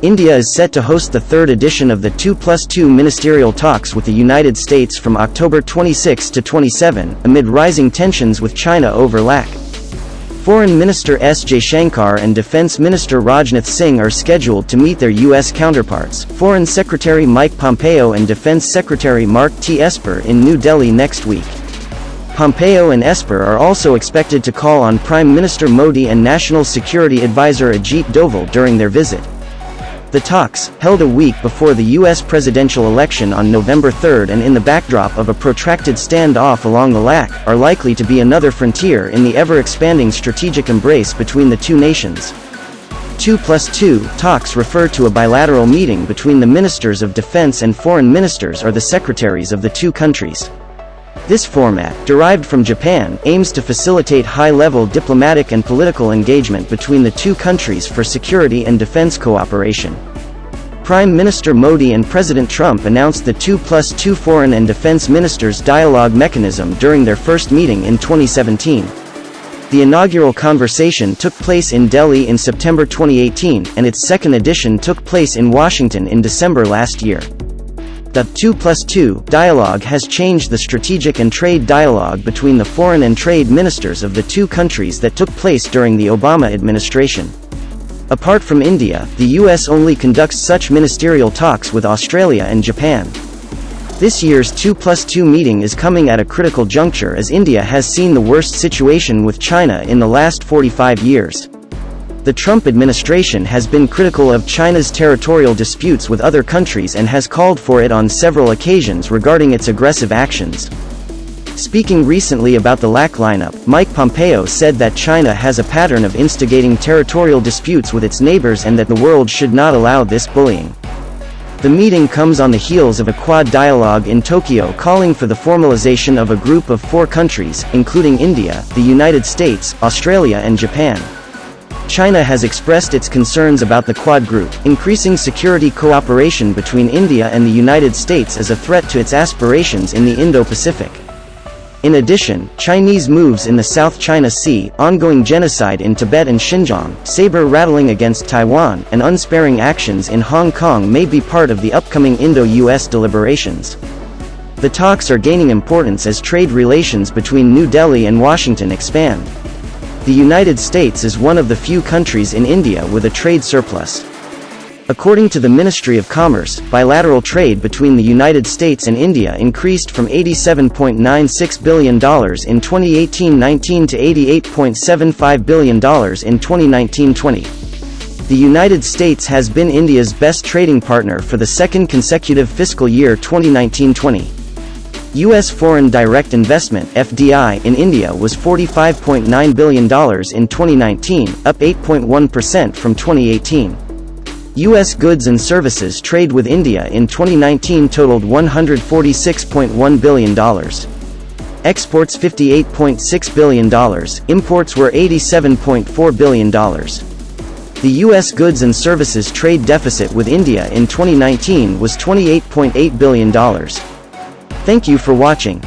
India is set to host the third edition of the 2+2 ministerial talks with the United States from October 26 to 27, amid rising tensions with China over LAC. Foreign Minister S. Jaishankar and Defense Minister Rajnath Singh are scheduled to meet their U.S. counterparts, Foreign Secretary Mike Pompeo and Defense Secretary Mark T. Esper in New Delhi next week. Pompeo and Esper are also expected to call on Prime Minister Modi and National Security Advisor Ajit Doval during their visit. The talks, held a week before the U.S. presidential election on November 3 and in the backdrop of a protracted standoff along the LAC, are likely to be another frontier in the ever-expanding strategic embrace between the two nations. 2+2 talks refer to a bilateral meeting between the ministers of defense and foreign ministers or the secretaries of the two countries. This format, derived from Japan, aims to facilitate high-level diplomatic and political engagement between the two countries for security and defense cooperation. Prime Minister Modi and President Trump announced the 2+2 foreign and defense ministers' dialogue mechanism during their first meeting in 2017. The inaugural conversation took place in Delhi in September 2018, and its second edition took place in Washington in December last year. The 2+2 dialogue has changed the strategic and trade dialogue between the foreign and trade ministers of the two countries that took place during the Obama administration. Apart from India, the U.S. only conducts such ministerial talks with Australia and Japan. This year's 2+2 meeting is coming at a critical juncture as India has seen the worst situation with China in the last 45 years. The Trump administration has been critical of China's territorial disputes with other countries and has called for it on several occasions regarding its aggressive actions. Speaking recently about the LAC lineup, Mike Pompeo said that China has a pattern of instigating territorial disputes with its neighbors and that the world should not allow this bullying. The meeting comes on the heels of a Quad dialogue in Tokyo calling for the formalization of a group of 4 countries, including India, the United States, Australia and Japan. China has expressed its concerns about the Quad group, increasing security cooperation between India and the United States as a threat to its aspirations in the Indo-Pacific. In addition, Chinese moves in the South China Sea, ongoing genocide in Tibet and Xinjiang, saber-rattling against Taiwan, and unsparing actions in Hong Kong may be part of the upcoming Indo-US deliberations. The talks are gaining importance as trade relations between New Delhi and Washington expand. The United States is one of the few countries in India with a trade surplus. According to the Ministry of Commerce, bilateral trade between the United States and India increased from $87.96 billion in 2018-19 to $88.75 billion in 2019-20. The United States has been India's best trading partner for the second consecutive fiscal year 2019-20. U.S. foreign direct investment (FDI) in India was $45.9 billion in 2019, up 8.1% from 2018. U.S. goods and services trade with India in 2019 totaled $146.1 billion. Exports $58.6 billion, imports were $87.4 billion. The U.S. goods and services trade deficit with India in 2019 was $28.8 billion. Thank you for watching.